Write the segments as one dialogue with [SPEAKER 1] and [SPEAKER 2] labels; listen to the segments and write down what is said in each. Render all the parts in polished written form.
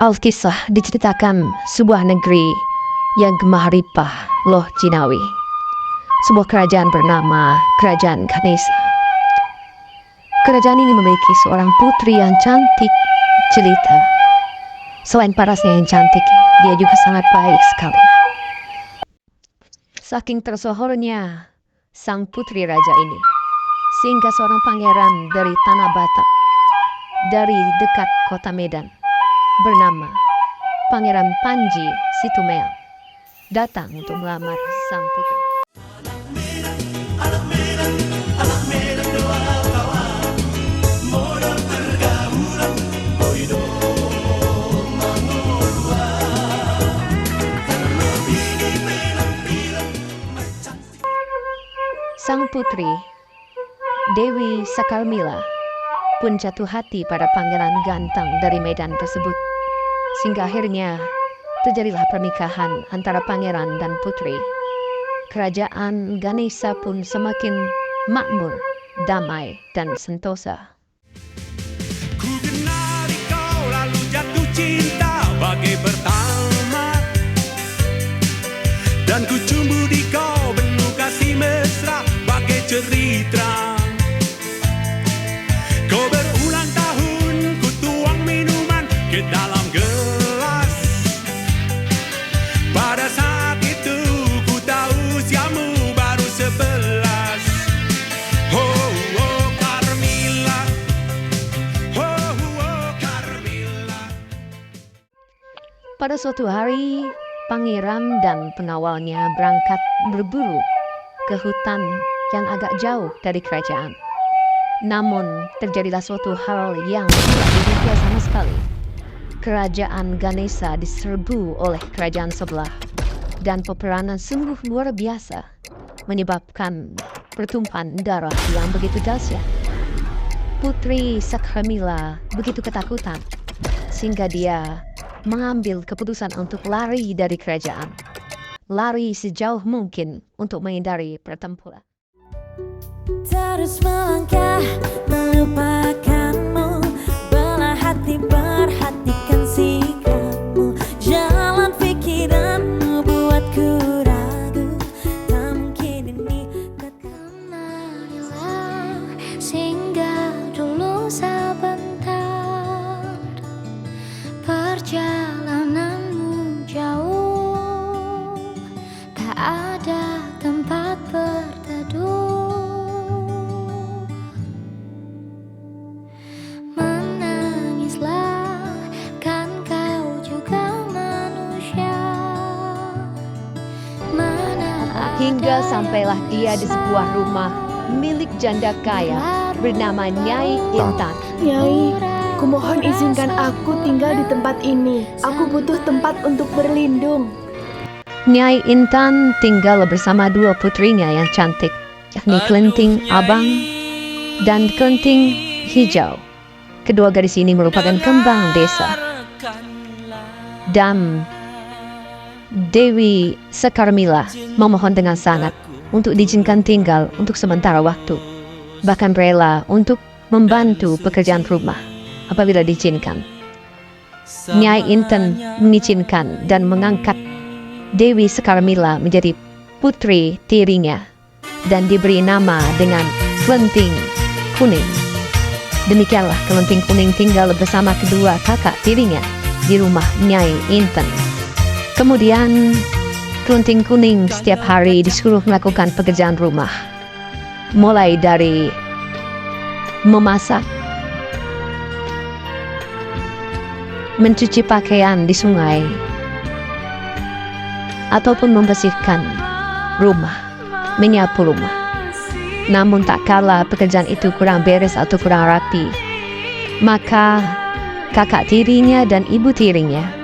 [SPEAKER 1] Alkisah diceritakan sebuah negeri yang gemah ripah loh Jinawi. Sebuah kerajaan bernama Kerajaan Ganesha. Kerajaan ini memiliki seorang putri yang cantik jelita. Selain parasnya yang cantik, dia juga sangat baik sekali. Saking tersohornya sang putri raja ini, sehingga seorang pangeran dari Tanah Batak, dari dekat kota Medan, bernama Pangeran Panji Situmeang, datang untuk melamar sang putri. Sang putri, Dewi Sakarmila, pun jatuh hati pada pangeran ganteng dari Medan tersebut. Sehingga akhirnya terjadilah pernikahan antara pangeran dan putri. Kerajaan Ganesha pun semakin makmur, damai, dan sentosa.
[SPEAKER 2] Ku kenali kau lalu jatuh cinta bagai pertama, dan ku cumbu di kau penuh kasih mesra bagai cerita. Kau berulang tahun ku tuang minuman ke dalam gelas. Pada saat itu ku tahu usiamu baru 11. Oh, oh, Carmilla. Oh, oh, Carmilla.
[SPEAKER 1] Pada suatu hari, pangeran dan pengawalnya berangkat berburu ke hutan yang agak jauh dari kerajaan. Namun, terjadilah suatu hal yang tidak diduga sama sekali. Kerajaan Ganesha diserbu oleh kerajaan sebelah, dan peperangan sungguh luar biasa, menyebabkan pertumpahan darah yang begitu dahsyat. Putri Sakarmila begitu ketakutan, sehingga dia mengambil keputusan untuk lari dari kerajaan. Lari sejauh mungkin untuk menghindari pertempuran.
[SPEAKER 3] Terus melangkah melupakanmu, belah hati perhatikan sikapmu, jalan pikiranmu buatku ragu, tak mungkin ini
[SPEAKER 4] Kenalilah singgah dulu sebentar, perjalananmu jauh, tak ada tempat berteduh.
[SPEAKER 1] Hingga sampailah dia di sebuah rumah milik janda kaya bernama Nyai Intan.
[SPEAKER 5] Nyai, kumohon izinkan aku tinggal di tempat ini. Aku butuh tempat untuk berlindung.
[SPEAKER 1] Nyai Intan tinggal bersama dua putrinya yang cantik, yakni Kelenting Abang dan Kelenting Hijau. Kedua gadis ini merupakan kembang desa. Dan Dewi Sakarmila memohon dengan sangat untuk diizinkan tinggal untuk sementara waktu. Bahkan rela untuk membantu pekerjaan rumah apabila diizinkan. Nyai Intan mengizinkan dan mengangkat Dewi Sakarmila menjadi putri tirinya dan diberi nama dengan Kelenting Kuning. Demikianlah Kelenting Kuning tinggal bersama kedua kakak tirinya di rumah Nyai Intan. Kemudian Kelenting Kuning setiap hari disuruh melakukan pekerjaan rumah, mulai dari memasak, mencuci pakaian di sungai, ataupun membersihkan rumah, menyapu rumah. Namun tak kala pekerjaan itu kurang beres atau kurang rapi, maka kakak tirinya dan ibu tirinya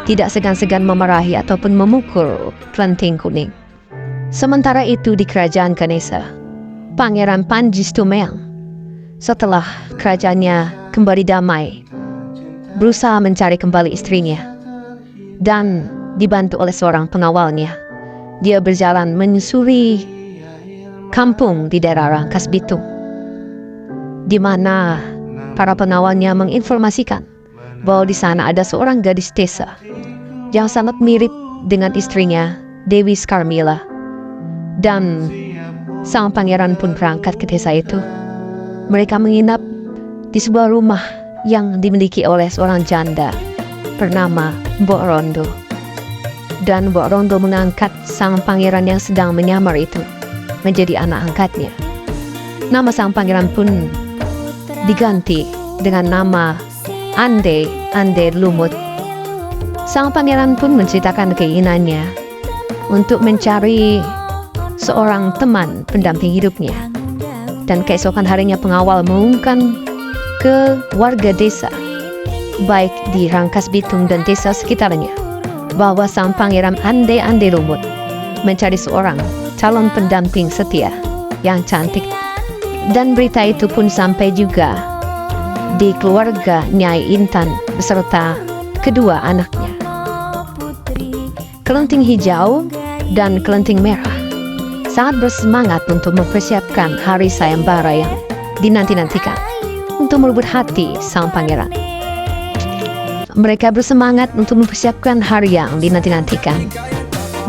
[SPEAKER 1] tidak segan-segan memarahi ataupun memukul Kelenting Kuning. Sementara itu di kerajaan Ganesha, Pangeran Panji Situmeang, setelah kerajaannya kembali damai, berusaha mencari kembali istrinya dan dibantu oleh seorang pengawalnya. Dia berjalan menyusuri kampung di daerah Rangkas Bitung, di mana para pengawalnya menginformasikan bahwa di sana ada seorang gadis desa yang sangat mirip dengan istrinya, Dewi Skarmila. Dan sang pangeran pun berangkat ke desa itu. Mereka menginap di sebuah rumah yang dimiliki oleh seorang janda bernama Mbok Rondo. Dan Mbok Rondo mengangkat sang pangeran yang sedang menyamar itu menjadi anak angkatnya. Nama sang pangeran pun diganti dengan nama Ande Lumut. Sang pangeran pun menceritakan keinginannya untuk mencari seorang teman pendamping hidupnya. Dan keesokan harinya pengawal mengumumkan ke warga desa, baik di Rangkas Bitung dan desa sekitarnya, bahwa sang pangeran Ande Lumut mencari seorang calon pendamping setia yang cantik. Dan berita itu pun sampai juga di keluarga Nyai Intan beserta kedua anaknya, Kelenting Hijau dan Kelenting Merah, sangat bersemangat untuk mempersiapkan hari sayembara yang dinanti-nantikan untuk merebut hati sang pangeran. Mereka bersemangat untuk mempersiapkan hari yang dinanti-nantikan,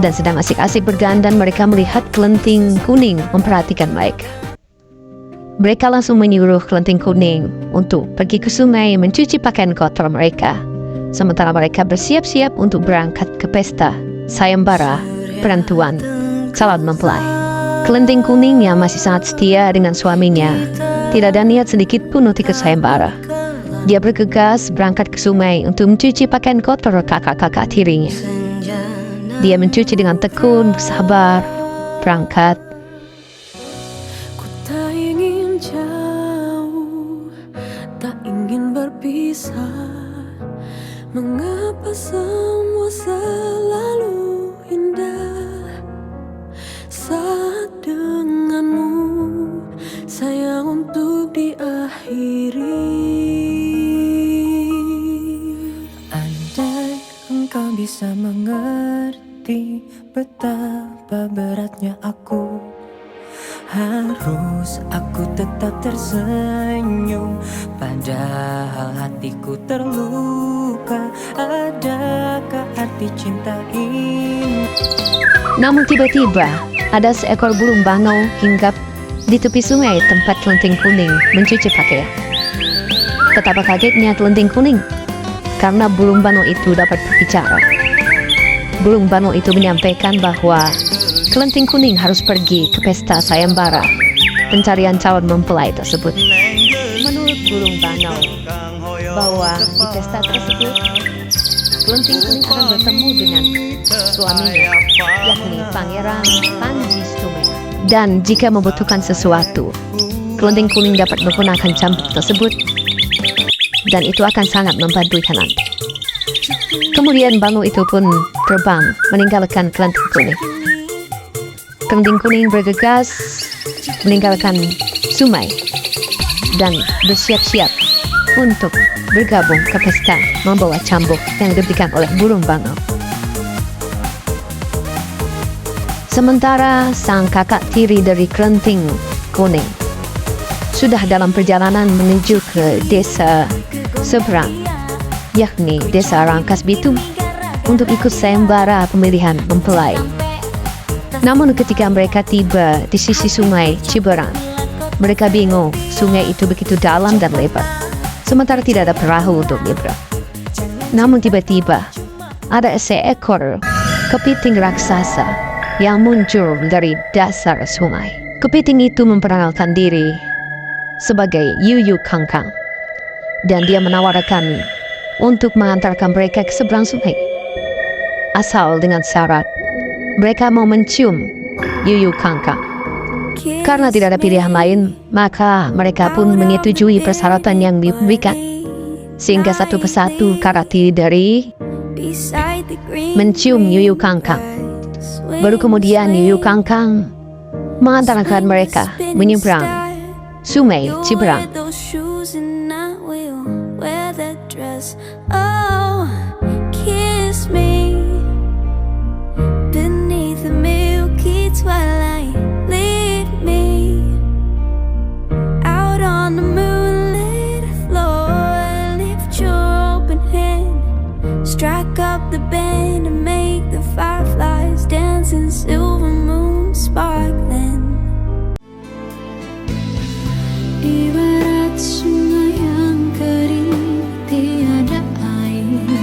[SPEAKER 1] dan sedang asik-asik berdandan mereka melihat Kelenting Kuning memperhatikan mereka. Mereka langsung menyuruh Kelenting Kuning untuk pergi ke sungai mencuci pakaian kotor mereka, sementara mereka bersiap-siap untuk berangkat ke pesta sayembara penentuan calon mempelai. Kelenting Kuning yang masih sangat setia dengan suaminya tidak ada niat sedikit pun untuk ikut sayembara. Dia bergegas berangkat ke sungai untuk mencuci pakaian kotor kakak-kakak tirinya. Dia mencuci dengan tekun, bersabar, berangkat.
[SPEAKER 3] Ku tak ingin jauh, tak ingin berpisah. Mengapa semua selalu indah saat denganmu, sayang, untuk diakhiri. Andai engkau bisa mengerti betapa beratnya aku, harus aku tetap tersenyum padahal hatiku terluka. Adakah arti cinta ini?
[SPEAKER 1] Namun tiba-tiba ada seekor burung bangau hinggap di tepi sungai tempat Kelenting Kuning mencuci pakaian. Betapa kagetnya Kelenting Kuning karena burung bangau itu dapat berbicara. Burung bangau itu menyampaikan bahwa Kelenting Kuning harus pergi ke pesta sayembara pencarian calon mempelai tersebut. Menurut burung bangau bahwa di pesta tersebut Kelenting Kuning akan bertemu dengan suaminya, yakni Pangeran Panji Stumela. Dan jika membutuhkan sesuatu, Kelenting Kuning dapat menggunakan cambuk tersebut, dan itu akan sangat membantunya nanti. Kemudian bangau itu pun terbang meninggalkan Kelenting Kuning. Kelenting Kuning bergegas meninggalkan sungai dan bersiap-siap untuk bergabung ke pesta membawa cambuk yang diberikan oleh burung bangau. Sementara sang kakak tiri dari Kelenting Kuning sudah dalam perjalanan menuju ke desa seberang, yakni desa Rangkas Bitung, untuk ikut sayembara pemilihan mempelai. Namun ketika mereka tiba di sisi sungai Ciberang, mereka bingung, sungai itu begitu dalam dan lebar, sementara tidak ada perahu untuk nyebrang. Namun tiba-tiba ada seekor kepiting raksasa yang muncul dari dasar sungai. Kepiting itu memperkenalkan diri sebagai Yuyu Kangkang, dan dia menawarkan untuk mengantarkan mereka ke seberang sungai, asal dengan syarat mereka mau mencium Yuyu Kangkang. Karena tidak ada pilihan lain, maka mereka pun menyetujui persyaratan yang diberikan, sehingga satu persatu karakter dari mencium Yuyu Kangkang. Baru kemudian Yuyu Kangkang mengantarkan mereka menyeberang sungai Ciberang.
[SPEAKER 3] Twilight, lead me out on the moonlit floor. Lift your open strike up the band and make the fireflies dance in silver moon sparkling. Di barat sungai yang kering tiada air.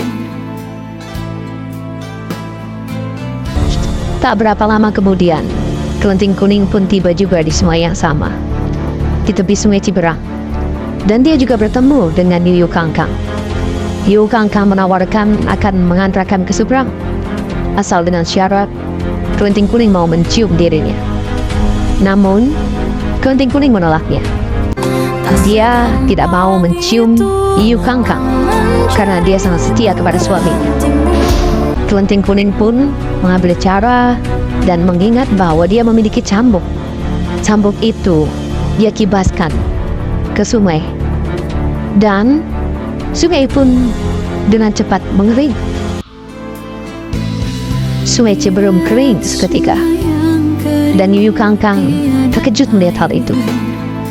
[SPEAKER 1] Tak berapa lama kemudian, Kelenting Kuning pun tiba juga di sungai yang sama, di tepi sungai Ciberang. Dan dia juga bertemu dengan Yuyu Kangkang. Yuyu Kangkang menawarkan akan mengantarkan ke seberang, asal dengan syarat Kelenting Kuning mau mencium dirinya. Namun, Kelenting Kuning menolaknya. Dia tidak mau mencium Yuyu Kangkang karena dia sangat setia kepada suaminya. Kelenting Kuning pun mengambil cara dan mengingat bahwa dia memiliki cambuk. Cambuk itu dia kibaskan ke sungai, dan sungai pun dengan cepat mengering. Sungai Ciberem kering seketika, dan Yuyu Kangkang terkejut melihat hal itu.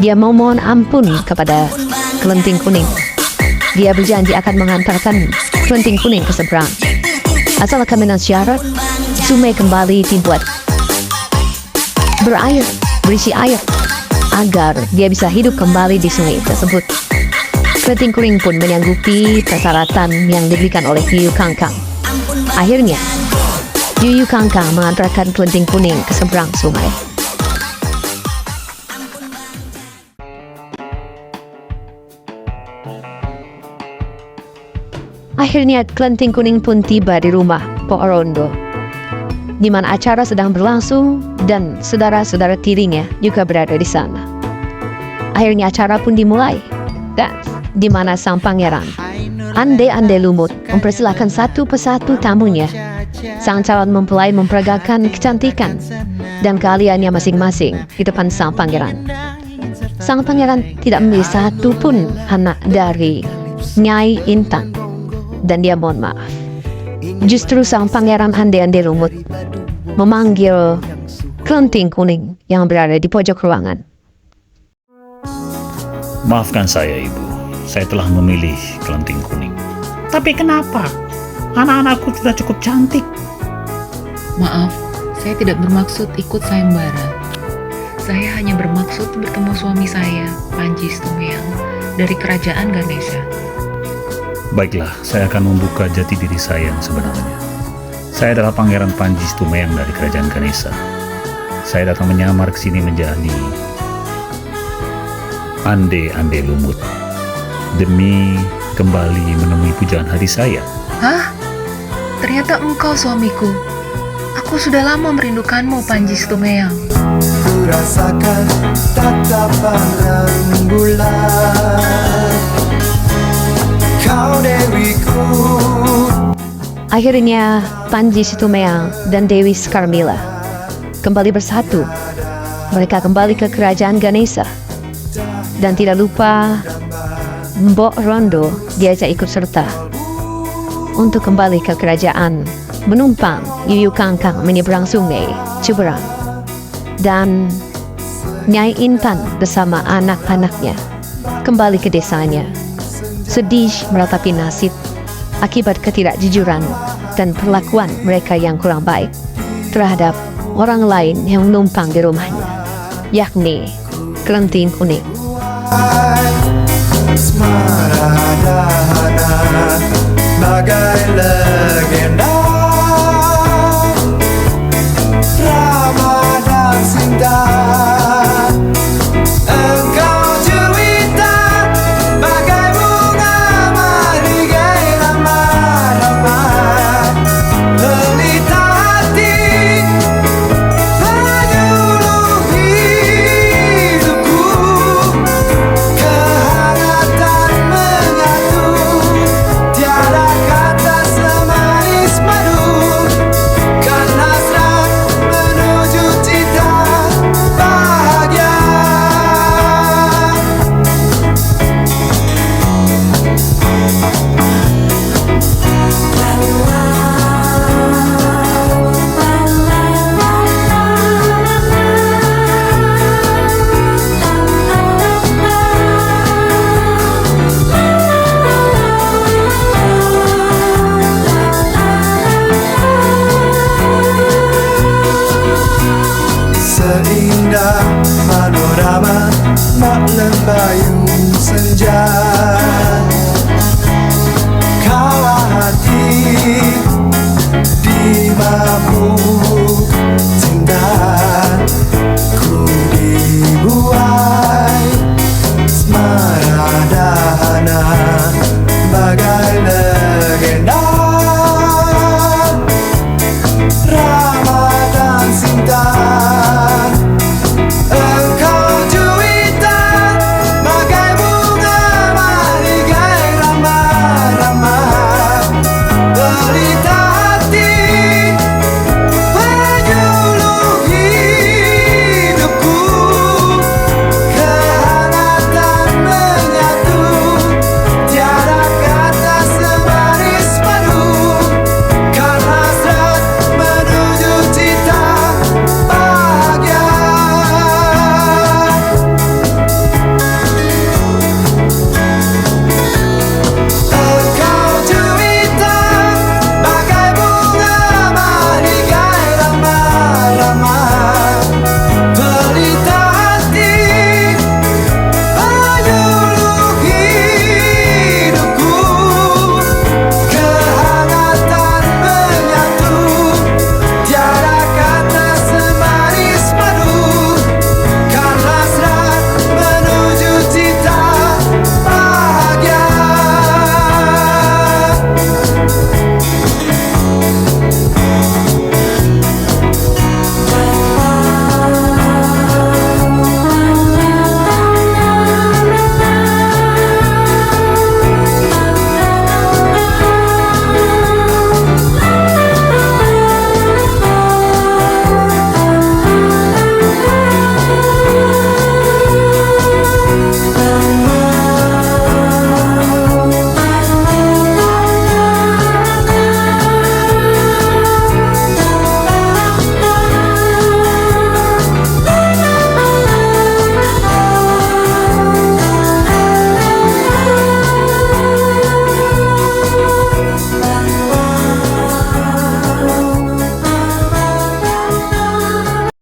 [SPEAKER 1] Dia memohon ampun kepada Kelenting Kuning. Dia berjanji akan mengantarkan Kelenting Kuning ke seberang, asalkan dengan syarat sungai kembali dibuat berair, berisi air, agar dia bisa hidup kembali di sungai tersebut. Kelenting Kuning pun menyanggupi persyaratan yang diberikan oleh Yuyu Kangkang. Akhirnya, Yuyu Kangkang mengantarkan Kelenting Kuning ke seberang sungai. Akhirnya Kelenting Kuning pun tiba di rumah Pok Rondo, di mana acara sedang berlangsung dan saudara-saudara tirinya juga berada di sana. Akhirnya acara pun dimulai, dan di mana sang pangeran Ande-Ande Lumut mempersilahkan satu persatu tamunya. Sang calon mempelai memperagakan kecantikan dan keahliannya masing-masing di depan sang pangeran. Sang pangeran tidak memilih satu pun anak dari Nyai Intan, dan dia mohon maaf. Justru sang pangeran Ande-Ande Lumut memanggil Kelenting Kuning yang berada di pojok ruangan.
[SPEAKER 6] Maafkan saya, Ibu. Saya telah memilih Kelenting Kuning.
[SPEAKER 7] Tapi kenapa? Anak-anakku sudah cukup cantik.
[SPEAKER 8] Maaf, saya tidak bermaksud ikut sayembara. Saya hanya bermaksud bertemu suami saya, Panji Stumeyang, dari kerajaan Ganesha.
[SPEAKER 6] Baiklah, saya akan membuka jati diri saya yang sebenarnya. Saya adalah Pangeran Panji Stumeyang dari kerajaan Ganesha. Saya datang menyamar ke sini menjadi Ande-Ande Lumut demi kembali menemui pujaan hati saya.
[SPEAKER 8] Hah? Ternyata engkau suamiku. Aku sudah lama merindukanmu, Panji Stumeyang.
[SPEAKER 9] Ku rasakan tatapan rembulan, kau dewiku.
[SPEAKER 1] Akhirnya Panji Stumeyang dan Dewi Skarmila kembali bersatu. Mereka kembali ke kerajaan Ganesha, dan tidak lupa Mbok Rondo diajak ikut serta untuk kembali ke kerajaan, menumpang Yuyu Kangkang menyeberang sungai Ciberang. Dan Nyai Intan bersama anak-anaknya kembali ke desanya, sedih meratapi nasib akibat ketidakjujuran dan perlakuan mereka yang kurang baik terhadap orang lain yang menumpang di rumahnya, yakni Kelenting Kuning.
[SPEAKER 9] Asmara dahana